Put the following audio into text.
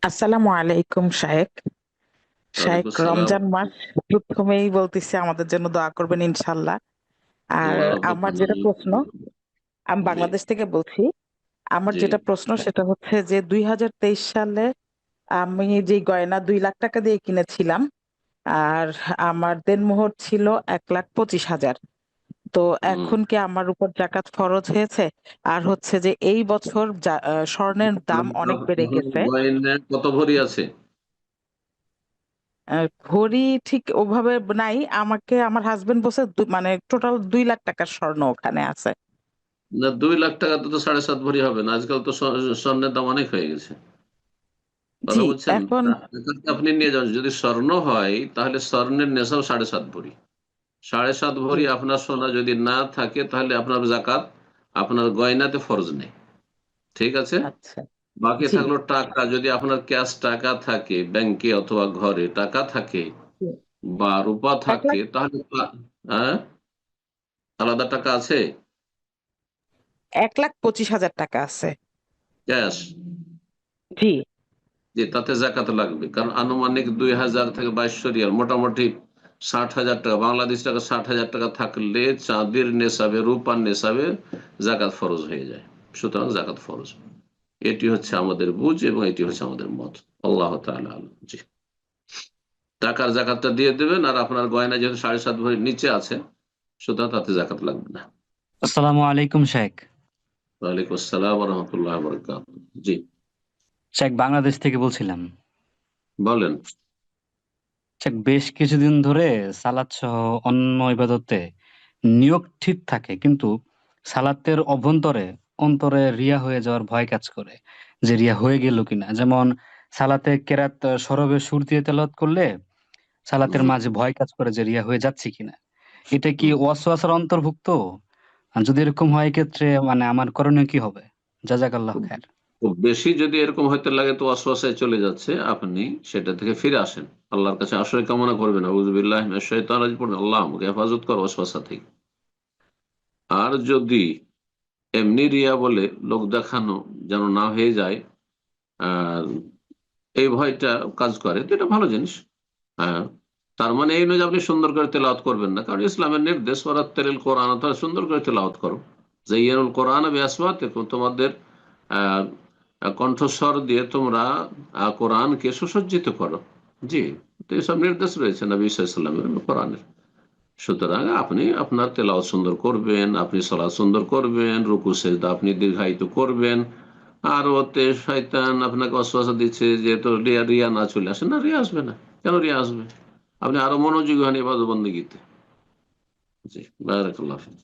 আসসালামু আলাইকুম শাহেক। শাহেক, ওয়ালাইকুম সালাম। রমজান মাস প্রথমেই বলতেছি আমাদের জন্য দোয়া করবেন ইনশাল্লাহ। আর আল্লাহ রাব্বুল আমার যেটা আলামিন। প্রশ্ন, আমি জি বাংলাদেশ থেকে বলছি। আমার জি। যেটা প্রশ্ন সেটা হচ্ছে যে 2023 সালে আমি যে গয়না 2 লাখ টাকা দিয়ে কিনেছিলাম, আর আমার দেনমোহর ছিল 1,25,000। তো হুম। এখন কি আমার উপর জাকাত ফরজ হয়েছে? আর হচ্ছে যে এই বছর স্বর্ণের দাম অনেক বেড়ে আপনার গেছে। গয়না কত ভরি আছে? ঘড়ি ঠিক ওভাবে নাই। আমাকে আমার হাজবেন্ড বলছে মানে টোটাল 2 লাখ টাকার স্বর্ণ ওখানে আছে। না, 2 লাখ টাকা তো 7.5 ভরি হবে না। আজকাল তো স্বর্ণের দাম অনেক হয়ে গেছে। জি। কথা বুঝছেন? এখন টাকাটা আপনি নিয়ে যান। যদি স্বর্ণ হয় তাহলে স্বর্ণের নেশাও 7.5 ভরি। 7.5 জি। ভরি আপনার সোনা যদি না থাকে তাহলে আপনার জাকাত আপনার গয়নাতে ফরজ নেই। ঠিক আছে? আচ্ছা। বাকি জি। থাকলো টাকা। যদি আপনার ক্যাশ টাকা থাকে ব্যাংকে অথবা ঘরে টাকা থাকে জি। বা রূপা এক লাখ থাকে তাহলে হ্যাঁ, আলাদা টাকা আছে। 1,25,000 টাকা আছে। ক্যাশ জি। যে তাতে জাকাত লাগবে, কারণ আনুমানিক 2,000 থেকে 2,200 রিয়াল, মোটামুটি 60,000 টাকা, বাংলাদেশ টাকা 60,000 টাকা থাকলে চাঁদের নেশাবে রূপার নেশাবে জাকাত ফরজ হয়ে যায়। সুতরাং জাকাত ফরজ। এটি হচ্ছে আমাদের বুঝ এবং এটি হচ্ছে আমাদের মত। আল্লাহ তাআলা আলাম। জি। টাকার জাকাতটা দিয়ে দেবেন, আর আপনার গয়না যেহেতু 7.5 ভরির নিচে আছে সুতরাং তাতে জাকাত লাগবে না। আসসালামু আলাইকুম শেখ। ওয়ালাইকুম আসসালাম ওয়া রাহমাতুল্লাহি ওয়া বারাকাতুহু। জি, শেখ বাংলাদেশ থেকে বলছিলাম। বলেন। শেখ বেশ কিছুদিন ধরে সালাত সহ অন্য ইবাদতে নিয়ত ঠিক থাকে, কিন্তু সালাতের অন্তরে রিয়া হয়ে যাওয়ার ভয় কাজ করে, যে রিয়া হয়ে গেল কিনা। যেমন সালাতে কেরাত সরবে সুর দিয়ে তেলাওয়াত করলে সালাতের হুম, মাঝে ভয় কাজ করে যে রিয়া হয়ে যাচ্ছে কিনা। এটা কি হুম। ওয়াসওয়াসার অন্তর্ভুক্ত? আর যদি এরকম হয় এক্ষেত্রে মানে আমার করণীয় কি হবে? জাযাকাল্লাহ খুব খায়ের। খুব বেশি যদি এরকম হইতে লাগে তো ওয়াসওয়াসায় চলে যাচ্ছে, আপনি সেটা থেকে ফিরে আসেন। আল্লাহর কাছে আশ্রয় কামনা করবেন, আউযু বিল্লাহি মিনাশ শাইতানির রাজিম পড়বেন, আল্লাহ আমাকে হেফাজত কর ওয়াসওয়াসা থেকে। আর যদি এমনি রিয়া বলে লোক দেখানো যেন না হয়ে যায়, আর এই ভয়টা কাজ করে, তো এটা ভালো জিনিস। হ্যাঁ, তার মানে এই নয় যে আপনি সুন্দর করে তেলাওয়াত করবেন না, কারণ ইসলামের নির্দেশ ওয়ারাত্তিলিল কোরআন, তাহলে সুন্দর করে তেলাওয়াত করো। যায়্যিনুল কোরআন বিআসওয়াতিকুম, তোমাদের আহ, কণ্ঠস্বর দিয়ে তোমরা কোরআনকে সুসজ্জিত করো। জি। তো এসব নির্দেশ রয়েছে নবী সাল্লাল্লাহু আলাইহি ওয়াসাল্লামের কোরআনের। সুতরাং আপনি আপনার তেলাওয়াত সুন্দর করবেন, আপনি সালাত সুন্দর করবেন, রুকু সেজদা আপনি দীর্ঘায়িত করবেন। আর ওতে শয়তান আপনাকে ওয়াসওয়াসা দিচ্ছে যে তো রিয়া রিয়া না চলে আসে, না রিয়া আসবে না। কেন রিয়া আসবে? আপনি আরো মনোযোগী হন ইবাদত বন্দেগীতে। জি, বারাকাল্লাহ ফিক।